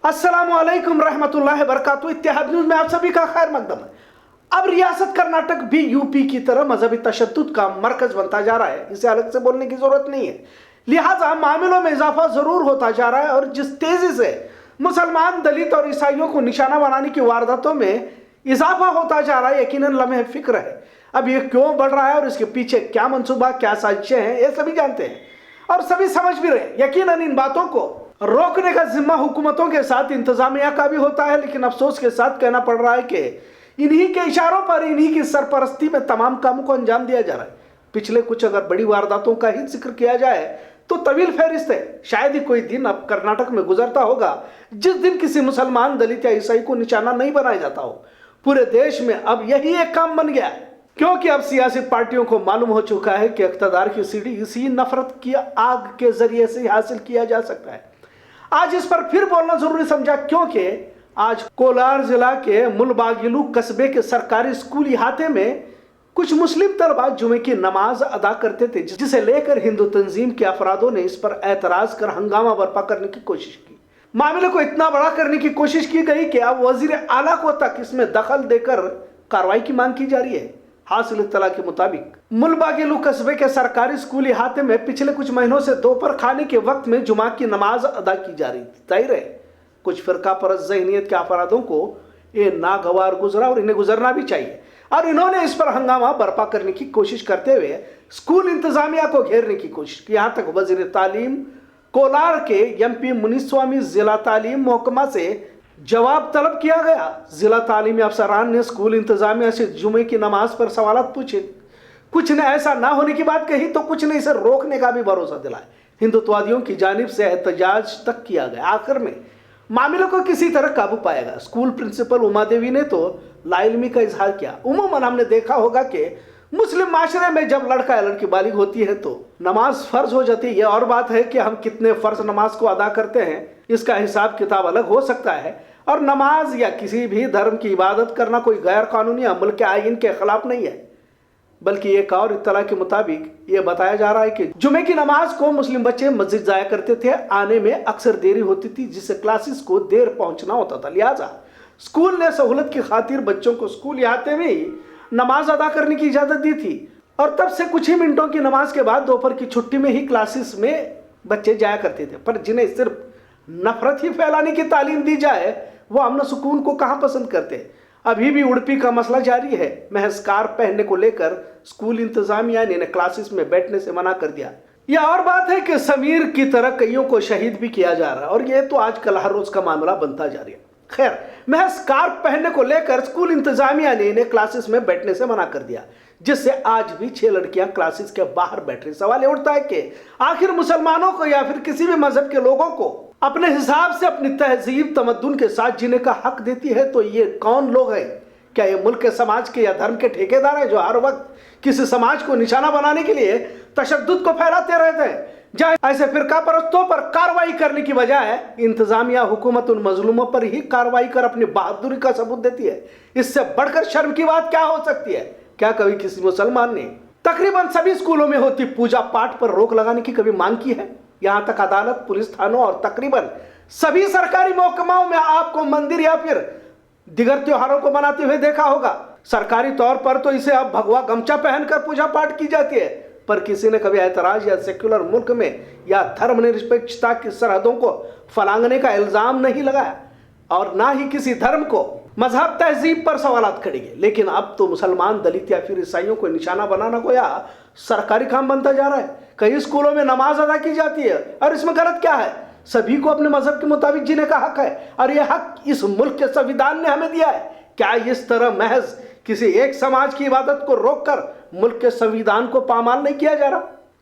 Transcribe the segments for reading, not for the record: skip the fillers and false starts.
अस्सलामुअलैकुम रहमतुल्लाहि वबरकातुहू। इत्तेहाद न्यूज़ में आप सभी का खैर मकदम है। अब रियासत कर्नाटक भी यूपी की तरह मजहबी तशद्दुद का मरकज बनता जा रहा है, इसे अलग से बोलने की जरूरत नहीं है। लिहाजा मामलों में इजाफा जरूर होता जा रहा है और जिस तेजी से मुसलमान, दलित और ईसाइयों को निशाना बनाने की वारदातों में इजाफा होता जा रहा है, यकीनन लम्हे फिक्र है। अब ये क्यों बढ़ रहा है और इसके पीछे क्या मंसूबा, क्या साजिशें हैं, ये सभी जानते हैं और सभी समझ भी रहे। यकीनन इन बातों को रोकने का जिम्मा हुकूमतों के साथ इंतजामिया का भी होता है, लेकिन अफसोस के साथ कहना पड़ रहा है कि इन्हीं के इशारों पर, इन्हीं की सरपरस्ती में तमाम कामों को अंजाम दिया जा रहा है। पिछले कुछ अगर बड़ी वारदातों का ही जिक्र किया जाए तो तवील फहरिस्त है। शायद ही कोई दिन अब कर्नाटक में गुजरता होगा जिस दिन किसी मुसलमान, दलित या ईसाई को निशाना नहीं बनाया जाता हो। पूरे देश में अब यही एक काम बन गया है, क्योंकि अब सियासी पार्टियों को मालूम हो चुका है कि इख्तियार की सीढ़ी इसी नफरत की आग के जरिए से हासिल किया जा सकता है। आज इस पर फिर बोलना जरूरी समझा, क्योंकि आज कोलार जिला के मुलबागिलू कस्बे के सरकारी स्कूल इहाते में कुछ मुस्लिम तलबा जुमे की नमाज अदा करते थे, जिसे लेकर हिंदू तंजीम के अफरादों ने इस पर एतराज कर हंगामा बर्पा करने की कोशिश की। मामले को इतना बड़ा करने की कोशिश की गई कि अब वजीर आला को तक इसमें दखल देकर कार्रवाई की मांग की जा रही है। हासिल इत्तला के मुताबिक मुलबागिलू कस्बे के सरकारी स्कूल इहाते में पिछले कुछ महीनों से दोपहर खाने के वक्त में जुमा की नमाज अदा की जा रही थी। जाहिर है कुछ फिरका परस्त ज़हनियत के अफरादों को ये नागवार गुजरा और इन्हें गुजरना भी चाहिए, और इन्होंने इस पर हंगामा बर्पा करने की कोशिश करते हुए स्कूल इंतजामिया को घेरने की कोशिश की। यहाँ तक वजीर तालीम कोलार के एमपी मुनिस्वामी जिला तालीम महकमा से जवाब तलब किया गया। जिला तालीमी अफसरान ने स्कूल इंतजामिया से जुमे की नमाज पर सवालत पूछे। कुछ ने ऐसा ना होने की बात कही तो कुछ ने इसे रोकने का भी भरोसा दिलाया। हिंदुत्ववादियों की जानिब से एहतजाज तक किया गया। आखिर में मामले को किसी तरह काबू पाएगा। स्कूल प्रिंसिपल उमा देवी ने तो लाइल्मी का इजहार किया। उमूमन हमने देखा होगा कि मुस्लिम माशरे में जब लड़का या लड़की बालिग होती है तो नमाज फर्ज हो जाती है। यह और बात है कि हम कितने फर्ज नमाज को अदा करते हैं, इसका हिसाब किताब अलग हो सकता है। और नमाज या किसी भी धर्म की इबादत करना कोई गैर कानूनी अमल के आइन के खिलाफ नहीं है, बल्कि एक और इत्तला के मुताबिक ये बताया जा रहा है कि जुमे की नमाज को मुस्लिम बच्चे मस्जिद जाया करते थे। आने में अक्सर देरी होती थी, जिससे क्लासेस को देर पहुंचना होता था। लिहाजा स्कूल ने सहूलत की खातिर बच्चों को स्कूल आते में ही नमाज अदा करने की इजाज़त दी थी, और तब से कुछ ही मिनटों की नमाज के बाद दोपहर की छुट्टी में ही क्लासेस में बच्चे जाया करते थे। पर जिन्हें सिर्फ नफरत ही फैलाने की तालीम दी जाए वो अमन सुकून को कहाँ पसंद करते। अभी भी उड़पी का मसला जारी है। महज स्कार्फ पहनने को लेकर स्कूल इंतजामिया ने क्लासेस में बैठने से मना कर दिया। यह और बात है कि समीर की तरह कईयों को शहीद भी किया जा रहा है, और यह तो आजकल हर रोज का मामला बनता जा रहा है। खैर, महज स्कार्फ पहनने को लेकर स्कूल इंतजामिया ने इन्हें क्लासेस में बैठने से मना कर दिया, जिससे आज भी 6 लड़कियां क्लासेस के बाहर बैठ रही। सवाल ये उठता है कि आखिर मुसलमानों को या फिर किसी भी मजहब के लोगों को अपने हिसाब से अपनी तहजीब तमद्दुन के साथ जीने का हक देती है तो ये कौन लोग हैं? क्या ये मुल्क के समाज के या धर्म के ठेकेदार हैं जो हर वक्त किसी समाज को निशाना बनाने के लिए तशद्दुद को फैलाते रहते हैं? जहाँ ऐसे फिरका परस्तों पर कार्रवाई करने की बजाय इंतजामिया हुकूमत उन मजलूमों पर ही कार्रवाई कर अपनी बहादुरी का सबूत देती है। इससे बढ़कर शर्म की बात क्या हो सकती है? क्या कभी किसी मुसलमान ने तकरीबन सभी स्कूलों में होती पूजा पाठ पर रोक लगाने की कभी मांग की है? यहाँ तक अदालत, पुलिस थानों और तकरीबन सभी सरकारी महकमाओं में आपको मंदिर या फिर दिगर त्योहारों को मनाते हुए देखा होगा। सरकारी तौर पर तो इसे अब भगवा गमछा पहनकर पूजा पाठ की जाती है, पर किसी ने कभी ऐतराज या सेक्युलर मुल्क में या धर्मनिरपेक्षता की सरहदों को फलांगने का इल्जाम नहीं लगाया, और ना ही किसी धर्म को, मजहब, तहजीब पर सवालात खड़े किए। लेकिन अब तो मुसलमान, दलित या फिर ईसाइयों को निशाना बनाना को या सरकारी काम बनता जा रहा है। कई स्कूलों में नमाज अदा की जाती है, और इसमें गलत क्या है? सभी को अपने मजहब के मुताबिक जीने का हक है, और यह हक इस मुल्क के संविधान ने हमें दिया है। क्या इस तरह महज किसी एक समाज की इबादत को रोककर मुल्क के संविधान को पामाल नहीं किया जा रहा?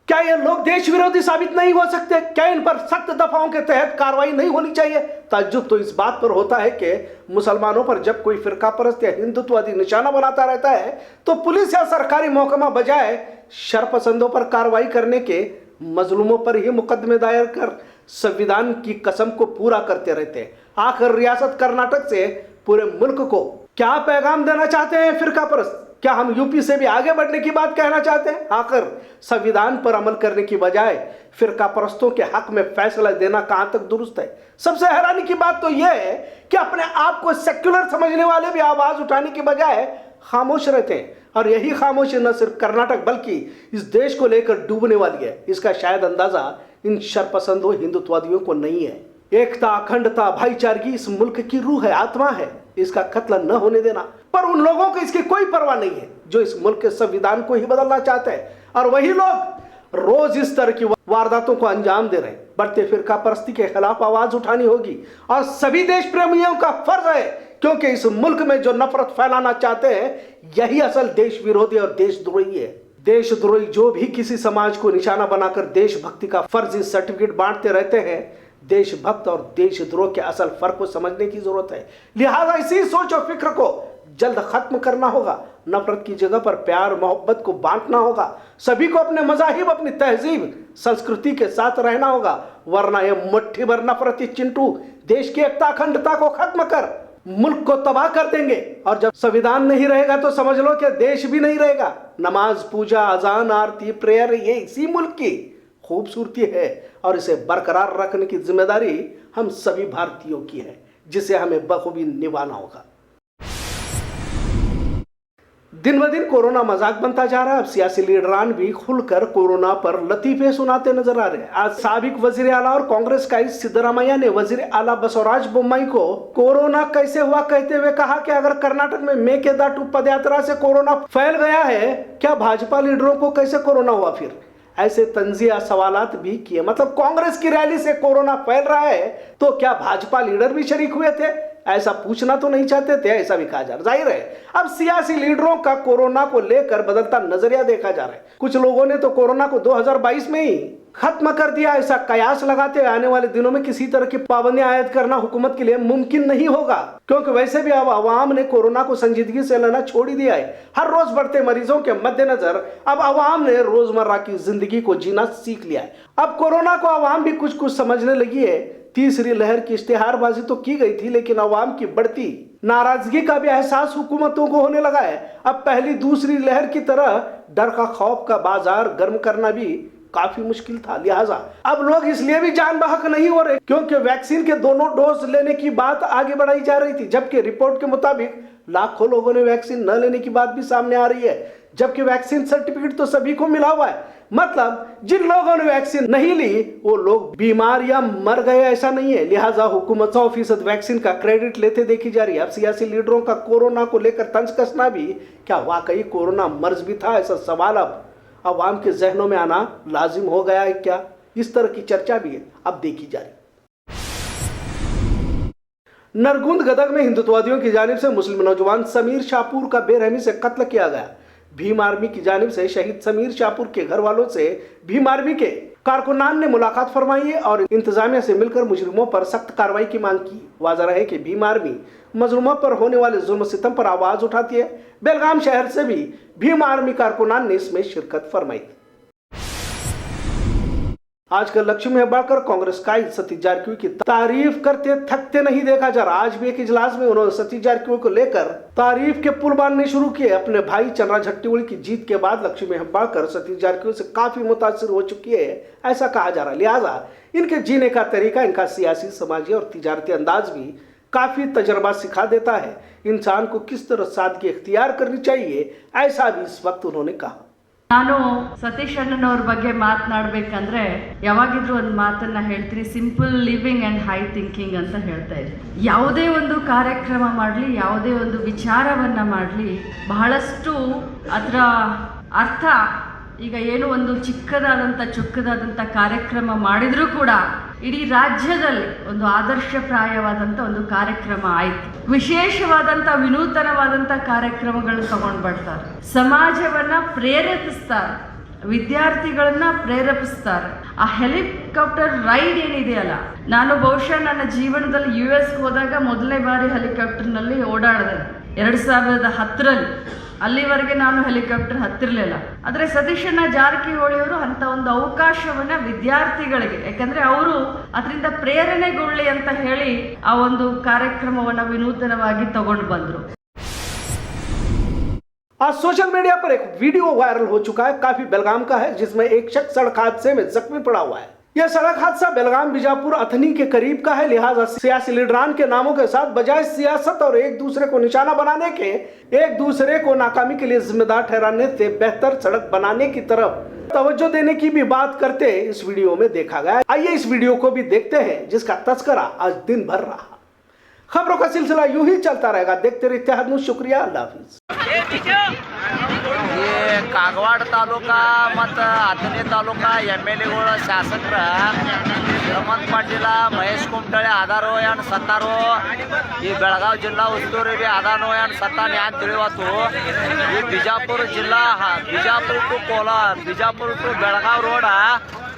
क्या ये लोग देश विरोधी साबित नहीं हो सकते? क्या इन पर सख्त दफाओं के तहत कार्रवाई नहीं होनी चाहिए? ताज्जुब तो इस बात पर होता है कि मुसलमानों पर जब कोई फिरका परस्त या हिंदुत्ववादी निशाना बनाता रहता है तो पुलिस या सरकारी महकमा बजाय शरपसंदों पर कार्रवाई करने के मजलूमों पर ही मुकदमे दायर कर संविधान की कसम को पूरा करते रहते हैं। आखिर रियासत कर्नाटक से पूरे मुल्क को क्या पैगाम देना चाहते हैं फिरका परस्त? क्या हम यूपी से भी आगे बढ़ने की बात कहना चाहते हैं? आखिर संविधान पर अमल करने की बजाय फिरका परस्तों के हक में फैसला देना कहां तक दुरुस्त है? सबसे हैरानी की बात तो यह है कि अपने आप को सेक्युलर समझने वाले भी आवाज उठाने की बजाय खामोश रहते हैं, और यही खामोशी न सिर्फ कर्नाटक बल्कि इस देश को लेकर डूबने वाली है। इसका शायद अंदाजा इन शरपसंदों हिंदुत्ववादियों को नहीं है। एकता, अखंडता, भाईचारगी इस मुल्क की रूह है, आत्मा है। इसका कत्ल न होने देना। पर उन लोगों को इसकी कोई परवाह नहीं है जो इस मुल्क के संविधान को ही बदलना चाहते हैं, और वही लोग रोज इस तरह की वारदातों को अंजाम दे रहे हैं। बढ़ते फिरका परस्ती के खिलाफ आवाज उठानी होगी, और सभी देश प्रेमियों का फर्ज है, क्योंकि इस मुल्क में जो नफरत फैलाना चाहते हैं यही असल देश विरोधी और देशद्रोही है। देशद्रोही जो भी किसी समाज को निशाना बनाकर देशभक्ति का फर्जी सर्टिफिकेट बांटते रहते हैं, देशभक्त और देशद्रोह के असल फर्क को समझने की जरूरत है। लिहाजा इसी सोच और फिक्र को जल्द खत्म करना होगा। नफरत की जगह पर प्यार मोहब्बत को बांटना होगा। सभी को अपने मजाहिब, अपनी तहजीब, संस्कृति के साथ रहना होगा, वरना यह मुट्ठी भर नफरती चिंटू देश की एकता अखंडता को खत्म कर मुल्क को तबाह कर देंगे। और जब संविधान नहीं रहेगा तो समझ लो कि देश भी नहीं रहेगा। नमाज, पूजा, अजान, आरती, प्रेयर ये इसी मुल्क की खूबसूरती है, और इसे बरकरार रखने की जिम्मेदारी हम सभी भारतीयों की है, जिसे हमें बखूबी निभाना होगा। दिन ब दिन कोरोना मजाक बनता जा रहा है। अब सियासी लीडरान भी खुलकर कोरोना पर लतीफे सुनाते नजर आ रहे हैं। आज साबिक वजीर आला और कांग्रेस का सिद्धरामैया ने वजीर आला बसवराज बोम्मई को कोरोना कैसे हुआ कहते हुए कहा कि अगर कर्नाटक में मेकेदाटू पदयात्रा से कोरोना फैल गया है, क्या भाजपा लीडरों को कैसे कोरोना हुआ? फिर ऐसे तंजिया सवालात भी किए। मतलब कांग्रेस की रैली से कोरोना फैल रहा है तो क्या भाजपा लीडर भी शरीक हुए थे? ऐसा पूछना तो नहीं चाहते थे, ऐसा भी कहा जा रहा। जाहिर है अब सियासी लीडरों का कोरोना को लेकर बदलता नजरिया देखा जा रहा है। कुछ लोगों ने तो कोरोना को 2022 में ही खत्म कर दिया, ऐसा कयास लगाते हुए आने वाले दिनों में किसी तरह की पाबंदियां आयद करना हुकूमत के लिए मुमकिन नहीं होगा, क्योंकि वैसे भी अब अवाम ने कोरोना को संजीदगी से लेना छोड़ ही दिया है। हर रोज बढ़ते मरीजों के मद्देनजर अब अवाम ने रोजमर्रा की जिंदगी को जीना सीख लिया है। अब कोरोना को अवाम भी कुछ कुछ समझने लगी है। तीसरी लहर की इश्तिहारबाजी तो की गई थी, लेकिन अवाम की बढ़ती नाराजगी का भी एहसास हुकूमतों को होने लगा है। अब पहली दूसरी लहर की तरह डर का खौफ का बाजार गर्म करना भी काफी मुश्किल था। लिहाजा अब लोग इसलिए भी जान बहक नहीं हो रहे क्योंकि वैक्सीन के दोनों डोज लेने की बात आगे बढ़ाई जा रही थी, जबकि रिपोर्ट के मुताबिक लाखों लोगों ने वैक्सीन न लेने की बात भी सामने आ रही है, जबकि वैक्सीन सर्टिफिकेट तो सभी को मिला हुआ है। मतलब जिन लोगों ने वैक्सीन नहीं ली वो लोग बीमार या मर गए, ऐसा नहीं है। लिहाजा हुकूमत 100% वैक्सीन का क्रेडिट लेते देखी जा रही है। अब सियासी लीडरों का कोरोना को लेकर तंज कसना भी क्या वाकई कोरोना मर्ज भी था, ऐसा सवाल अब अवाम के जहनों में आना लाजिम हो गया है क्या? इस तरह की चर्चा भी है, अब देखी जा रही। नरगुंद गदग में हिंदुत्ववादियों की जानिब से मुस्लिम नौजवान समीर शाहपुर का बेरहमी से कत्ल किया गया। भीम आर्मी की जानिब से शहीद समीर शाहपुर के घर वालों से भीम आर्मी के कारकुनान ने मुलाकात फरमाई है और इंतजामिया से मिलकर मुजरिमों पर सख्त कार्रवाई की मांग की। वाज़ह रहे कि भीम आर्मी मजलूमों पर होने वाले जुल्म सितम पर आवाज उठाती है। बेलगाम शहर से भी भीम आर्मी कारकुनान ने इसमें शिरकत फरमाई। आजकल लक्ष्मी हेब्बाळकर कांग्रेस का सतीश जारकिहोली की तारीफ करते थकते नहीं देखा जा रहा। आज भी एक इजलास में उन्होंने सतीश जारकिहोली को लेकर तारीफ के पुल बांधने शुरू किए। अपने भाई चंद्रा झट्टीवली की जीत के बाद लक्ष्मी हेब्बाळकर सतीश जारकिहोली से काफी मुतासिर हो चुकी है, ऐसा कहा जा रहा है। लिहाजा इनके जीने का तरीका, इनका सियासी, समाजी और तिजारती अंदाज भी काफी तजर्बा सिखा देता है इंसान को किस तरह सादगी इख्तियार करनी चाहिए, ऐसा भी इस वक्त उन्होंने कहा। ನಾನು ಸತೀಶ್ ಅಣ್ಣನವ್ರ ಬಗ್ಗೆ ಮಾತನಾಡಬೇಕಂದ್ರೆ ಯಾವಾಗಿದ್ರೂ ಒಂದು ಮಾತನ್ನ ಹೇಳ್ತೀನಿ, simple living and high thinking ಅಂತ ಹೇಳ್ತಾ ಇದ್ದೆ. ಯಾವುದೇ ಒಂದು ಕಾರ್ಯಕ್ರಮ ಮಾಡಲಿ, ಯಾವುದೇ ಒಂದು ವಿಚಾರವನ್ನು ಮಾಡಲಿ, ಬಹಳಷ್ಟು ಅದರ ಅರ್ಥ, ಈಗ ಏನು ಒಂದು ಚೊಕ್ಕದಾದಂಥ ಕಾರ್ಯಕ್ರಮ ಮಾಡಿದರೂ ಕೂಡ ಇಡೀ ರಾಜ್ಯದಲ್ಲಿ ಒಂದು ಆದರ್ಶಪ್ರಾಯವಾದಂಥ ಒಂದು ಕಾರ್ಯಕ್ರಮ ಆಯಿತು. ವಿಶೇಷವಾದಂಥ ವಿನೂತನವಾದಂಥ ಕಾರ್ಯಕ್ರಮಗಳನ್ನು ತಗೊಂಡು ಬರ್ತಾರೆ, ಸಮಾಜವನ್ನು ಪ್ರೇರೇಪಿಸ್ತಾರೆ, ವಿದ್ಯಾರ್ಥಿಗಳನ್ನ ಪ್ರೇರೇಪಿಸ್ತಾರೆ. ಆ ಹೆಲಿಕಾಪ್ಟರ್ ರೈಡ್ ಏನಿದೆಯಲ್ಲ, ನಾನು ಬಹುಶಃ ನನ್ನ ಜೀವನದಲ್ಲಿ US ಹೋದಾಗ ಮೊದಲನೇ ಬಾರಿ ಹೆಲಿಕಾಪ್ಟರ್ನಲ್ಲಿ ಓಡಾಡಿದೆ 2010ರಲ್ಲಿ. ಅಲ್ಲಿವರೆಗೆ ನಾನು ಹೆಲಿಕಾಪ್ಟರ್ ಹತ್ತಿರಲಿಲ್ಲ. ಆದರೆ ಸತೀಶಣ್ಣ ಜಾರಕಿಹೊಳಿಯವರು ಅಂಥ ಒಂದು ಅವಕಾಶವನ್ನು ವಿದ್ಯಾರ್ಥಿಗಳಿಗೆ, ಯಾಕಂದರೆ ಅವರು ಅದರಿಂದ ಪ್ರೇರಣೆಗೊಳ್ಳಿ ಅಂತ ಹೇಳಿ ಆ ಒಂದು ಕಾರ್ಯಕ್ರಮವನ್ನು ವಿನೂತನವಾಗಿ ತಗೊಂಡು ಬಂದರು. आज सोशल मीडिया पर एक वीडियो वायरल हो चुका है, काफी बेलगाम का है, जिसमें एक शख्स सड़क हादसे में जख्मी पड़ा हुआ है। यह सड़क हादसा बेलगाम बीजापुर अथनी के करीब का है, लिहाजा सियासी लीडरान के नामों के साथ बजाय सियासत और एक दूसरे को निशाना बनाने के, एक दूसरे को नाकामी के लिए जिम्मेदार ठहराने से बेहतर सड़क बनाने की तरफ तवज्जो देने की भी बात करते इस वीडियो में देखा गया। आइए इस वीडियो को भी देखते हैं, जिसका तस्करा आज दिन भर रहा। खबरों का सिलसिला यूं ही चलता रहेगा। देखते रहिए इत्तेहाद न्यूज़। शुक्रिया, अल्लाह हाफिज। ये कागवाड़ तालूका ಮತ್ತು ಅಥಣಿ ತಾಲೂಕಾ MLAಗಳು ಶಾಸಕರ ಶ್ರೀಮಂತ ಪಾಟೀಲ ಮಹೇಶ್ ಕುಮಟಳ್ಳಿ ಆಧಾರೋ ಏನು ಸತ್ತಾರೋ ಈ ಬೆಳಗಾವಿ ಜಿಲ್ಲಾ ಉಸ್ತುವಾರಿ ಬಿ ಆದಾನೋ ಏನು ಸತ್ತಾನ ಏನು ತಿಳಿವತ್ತು ಈ ಬಿಜಾಪುರ ಜಿಲ್ಲಾ Bijapur to Kolar Bijapur to Belagavi road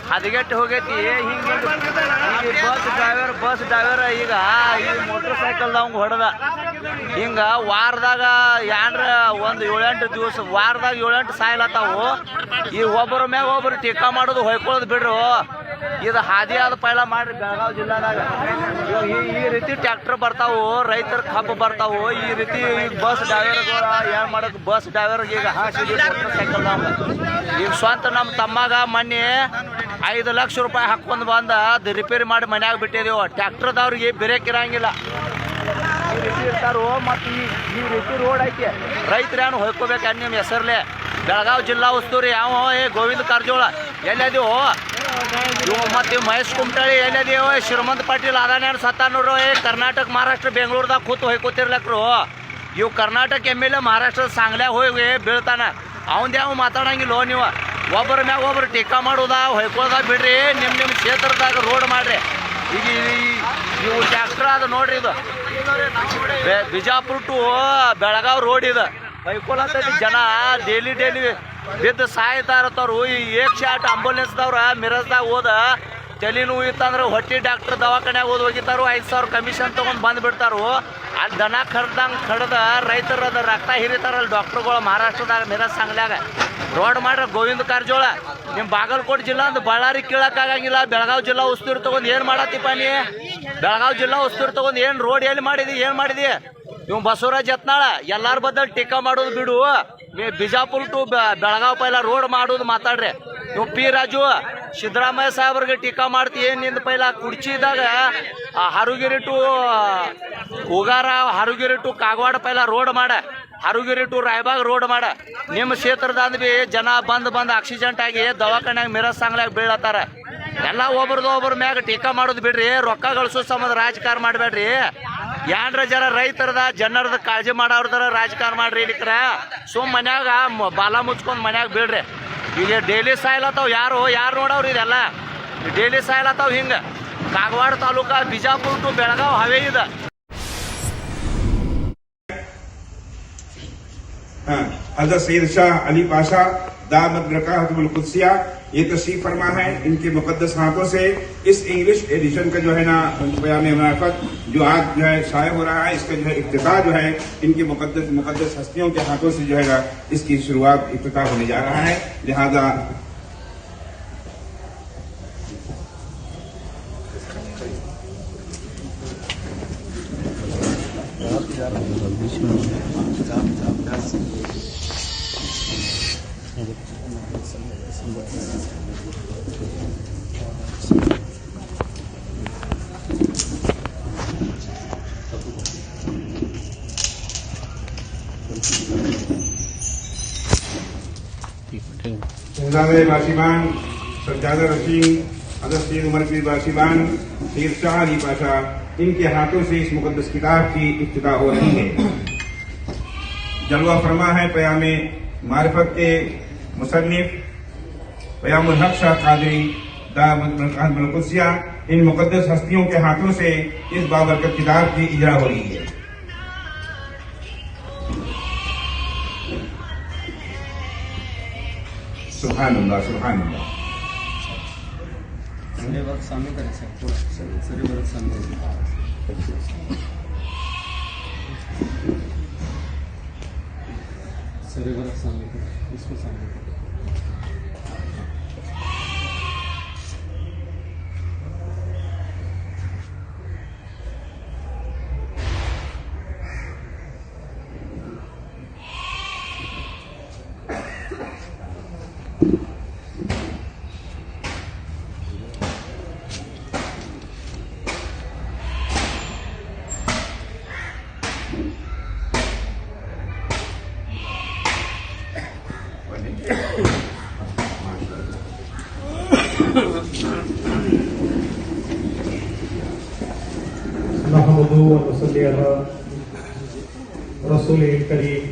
ಹದಗೆಟ್ಟು ಹೋಗೈತಿ ಹಿಂಗೆ ಬಸ್ ಡ್ರೈವರ್ ಈಗ ಈ ಮೋಟರ್ ಸೈಕಲ್ದವಂಗೆ ಹೊಡೆದ ಹಿಂಗೆ ವಾರದಾಗ ಏನ್ರ ಒಂದು 7-8 ದಿವಸ ವಾರದಾಗ 7-8 ಸಾಯ್ಲತ್ತಾವು ಈ ಒಬ್ಬರ ಮ್ಯಾಗ ಒಬ್ಬರು ಟೀಕಾ ಮಾಡೋದು ಹೊಯ್ಕೊಳ್ಳೋದು ಬಿಡ್ರು ಇದು ಹಾದಿ ಆದ ಪೈಲ ಮಾಡ್ರಿ ಬೆಳಗಾವಿ ಜಿಲ್ಲಾದಾಗ ಈ ರೀತಿ ಟ್ರ್ಯಾಕ್ಟರ್ ಬರ್ತಾವು ರೈತರ ಕಬ್ಬು ಬರ್ತಾವು ಈ ರೀತಿ ಬಸ್ ಡ್ರೈವರ್ಗಳು ಏನು ಮಾಡೋದು ಬಸ್ ಡ್ರೈವರ್ಗೆ ಈಗ ಹಾಸಿಗೆ ಮೋಟರ್ ಸೈಕಲ್ದವಂಗ ಈಗ ಸ್ವಂತ ನಮ್ಮ ತಮ್ಮಾಗ ಮೊನ್ನೆ 5 ಲಕ್ಷ ರೂಪಾಯಿ ಹಾಕ್ಕೊಂಡು ಬಂದ ಅದು ರಿಪೇರಿ ಮಾಡಿ ಮನ್ಯಾಗ ಬಿಟ್ಟಿದ್ದೇವೆ ಟ್ರ್ಯಾಕ್ಟರ್ದವ್ರಿಗೆ ಬ್ರೇಕ್ ಇರಂಗಿಲ್ಲ ಈ ರೀತಿ ಇರ್ತಾರೋ ಮತ್ತು ಈ ರೀತಿ ರೋಡ್ ಐತಿ ರೈತರೇನು ಹೊಯ್ಕೋಬೇಕು ನಿಮ್ಮ ಹೆಸರ್ಲೆ ಬೆಳಗಾವಿ ಜಿಲ್ಲಾ ಉಸ್ತುವಾರಿ ಯಾವ ಗೋವಿಂದ ಕಾರಜೋಳ ಎಲ್ಲದೀವು ಇವು ಮತ್ತು ಮಹೇಶ್ ಕುಮಟಳ್ಳಿ ಎಲ್ಲದೀವು ಶ್ರೀಮಂತ ಪಾಟೀಲ್ ಅದಾನೇನು ಸತ್ತಾನೂರು ಕರ್ನಾಟಕ ಮಹಾರಾಷ್ಟ್ರ ಬೆಂಗಳೂರದಾಗ ಕೂತು ಹೊಯ್ಕೋತಿರ್ಲಕ್ರು ಇವು ಕರ್ನಾಟಕ MLA ಮಹಾರಾಷ್ಟ್ರದ ಸಾಂಗ್ಲ್ಯಾಗ ಹೋಗಿ ಬೀಳ್ತಾನ ಅವಂದು ಯಾವ ಮಾತಾಡಂಗಿಲ್ಲ ನೀವು ಒಬ್ಬರ ಮ್ಯಾಗ ಒಬ್ಬರು ಟೀಕಾ ಮಾಡೋದ ಹೊಯ್ಕೋದ ಬಿಡ್ರಿ ನಿಮ್ಮ ಕ್ಷೇತ್ರದಾಗ ರೋಡ್ ಮಾಡ್ರಿ ಈಗ ಇವು ಟ್ರ್ಯಾಕ್ಟರ್ ಅದು ನೋಡ್ರಿ ಇದು ಬಿಜಾಪುರ ಟು ಬೆಳಗಾವಿ ರೋಡ್ ಇದು ಹೊಯ್ಕೊಳತೈತಿ ಜನ ಡೈಲಿ ಬಿದ್ದು ಸಾಯ್ತಾ ಇರ್ತಾರು ಈ 108 ಆಂಬುಲೆನ್ಸ್ದವ್ರ ಮಿರಜ್ದಾಗ ಹೋದ ತಲೆ ನೋವು ಇತ್ತಂದ್ರೆ ಹೊಟ್ಟೆ ಡಾಕ್ಟರ್ ದವಾಖಾನ್ಯಾಗ ಹೋಗಿತ್ತಾರು 5,000 ಕಮಿಷನ್ ತೊಗೊಂಡು ಬಂದುಬಿಡ್ತಾರು ಅಲ್ಲಿ ದನ ಕಡ್ದ ರೈತರದ ರಕ್ತ ಹಿರಿತಾರಲ್ಲ ಡಾಕ್ಟ್ರುಗಳು ಮಹಾರಾಷ್ಟ್ರದಾಗ ಮಿರಜ್ ಸಾಂಗ್ಲ್ಯಾಗ ರೋಡ್ ಮಾಡ್ರೆ ಗೋವಿಂದ ಕಾರಜೋಳ ನಿಮ್ಮ ಬಾಗಲಕೋಟೆ ಜಿಲ್ಲಾ ಒಂದು ಬಳ್ಳಾರಿ ಕೀಳಕ್ಕಾಗಂಗಿಲ್ಲ ಬೆಳಗಾವಿ ಜಿಲ್ಲಾ ಉಸ್ತುವಾರಿ ತೊಗೊಂಡು ಏನು ಮಾಡತ್ತಿಪ್ಪ ನೀ ಬೆಳಗಾವಿ ಜಿಲ್ಲಾ ಉಸ್ತುವಾರಿ ತೊಗೊಂಡು ಏನು ರೋಡ್ ಎಲ್ಲಿ ಮಾಡಿದಿ ಏನು ಮಾಡಿದಿ ಇವ್ ಬಸವರಾಜ್ ಯತ್ನಾಳ ಎಲ್ಲಾರ ಬದಲ್ ಟೀಕಾ ಮಾಡೋದು ಬಿಡು Bijapur to Belagavi Paila road ಮಾಡೋದು ಮಾತಾಡ್ರಿ ಇವ್ ಪಿ ರಾಜು ಸಿದ್ದರಾಮಯ್ಯ ಸಾಹೇಬ್ರಿಗೆ ಟೀಕಾ ಮಾಡ್ತಿ ಏನು ನಿಂದ ಪೈಲ ಕುಡ್ಚಿದಾಗ ಹರುಗಿರಿ ಟು ಉಗಾರ ಹರುಗಿರಿ ಟು ಕಾಗವಾಡ ಪೈಲ ರೋಡ್ ಮಾಡ ಹರುಗಿರಿ ಟು ರಾಯಬಾಗ್ ರೋಡ್ ಮಾಡ ನಿಮ್ಮ ಕ್ಷೇತ್ರದಂದ್ ಬಿ ಜನ ಬಂದು ಆಕ್ಸಿಡೆಂಟ್ ಆಗಿ ದವಾಖಾನ್ಯಾಗ ಮಿರಜ್ ಸಾಂಗ್ಲ್ಯಾಗ ಬೀಳತ್ತಾರ ಎಲ್ಲ ಒಬ್ರ ಮ್ಯಾಗ ಟೀಕಾ ಮಾಡೋದು ಬಿಡ್ರಿ ರೊಕ್ಕ ಗಳಿಸೋ ಸಂಬಂಧ ರಾಜಕಾರಣ ಮಾಡಬೇಡ್ರಿ ಏನ್ರ ಜರ ರೈತರದ ಜನರದ ಕಾಳಜಿ ಮಾಡೋರ್ದಾರ ರಾಜಕಾರಣ ಮಾಡ್ರಿ ಇಲ್ಲಿಕ್ರ ಮನ್ಯಾಗ ಬಾಲ ಮುಚ್ಕೊಂಡು ಮನ್ಯಾಗ ಬೀಳ್ರಿ ಈಗ ಡೈಲಿ ಸಾಯ್ಲತ್ತಾವ ಯಾರು ನೋಡವ್ರಿ ಇದೆಲ್ಲ ಡೈಲಿ ಸಾಯ್ಲತ್ತಾವ ಹಿಂಗೆ ಕಾಗವಾಡ ತಾಲೂಕಾ ಬಿಜಾಪುರ ಟು ಬೆಳಗಾವಿ ಹವೆ ಇದೆ हज़रत सैयद शाह अली पाशा दामद बरकातुहुल कुद्सिया ये तशरीफ फरमा है। इनके मुकद्दस हाथों से इस इंग्लिश एडिशन का जो है ना बयान मुनाफत जो आज जो है शाये हो रहा है, इसका जो है इफ्तिताह जो है इनके मुकद्दस हस्तियों के हाथों से जो है ना इसकी शुरुआत इफ्तिताह होने जा रहा है। लिहाजा बासीबान सज्जादा रशीम हज़रत सैयद उमर पीर बासीबान सैयद शाह अली पाशा इनके हाथों से इस मुकद्दस किताब की इफ्तिताह हो रही है। जलवा फरमा है पयामे मारिफत के मुसन्निफ पयामुल हक शाह कादरी दामद बरकातुहुल कुद्सिया इन मुकद्दस हस्तियों के हाथों से इस बाबरकत किताब की इजरा हो रही है। सुभान अल्लाह सुभान अल्लाह। सामने करें पूरा सर बरत सामने सर बरत सामने इसको सामने नहमदुहु व नसल्ली अला रसूलिल करीम,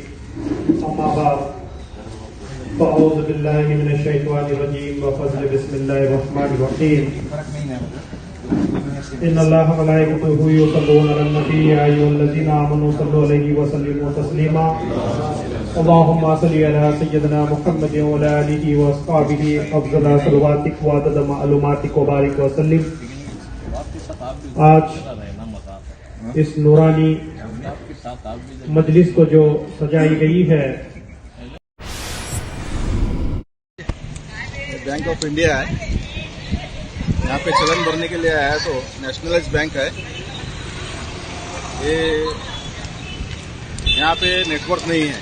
अम्मा बाद, फ़अऊज़ु बिल्लाहि मिनश शैतानिर रजीम व फ़ज़्ल बिस्मिल्लाहिर रहमानिर रहीम। इन्नल्लाह व मलाइकतहु युसल्लूना अलन नबी या अय्युहल्लज़ीना आमनू सल्लु अलैहि व सल्लिमू तस्लीमा। अल्लाहुम्मा सल्लि अला सय्यिदिना मुहम्मदिन व अला आलिहि व अस्हाबिहि अफ़ज़ल सलवातिक व अदद मालूमातिक व बारिक व सल्लिम। आज इस नूरानी मजलिस को जो सजाई गई है, बैंक ऑफ इंडिया है, यहाँ पे चलन भरने के लिए आया है। तो नेशनलाइज बैंक है ये, यहाँ पे नेटवर्क नहीं है।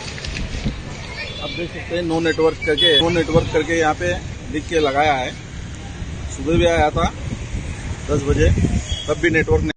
आप देख सकते हैं नो नेटवर्क करके यहाँ पे लिख के लगाया है। सुबह भी आया था 10 बजे, तब भी नेटवर्क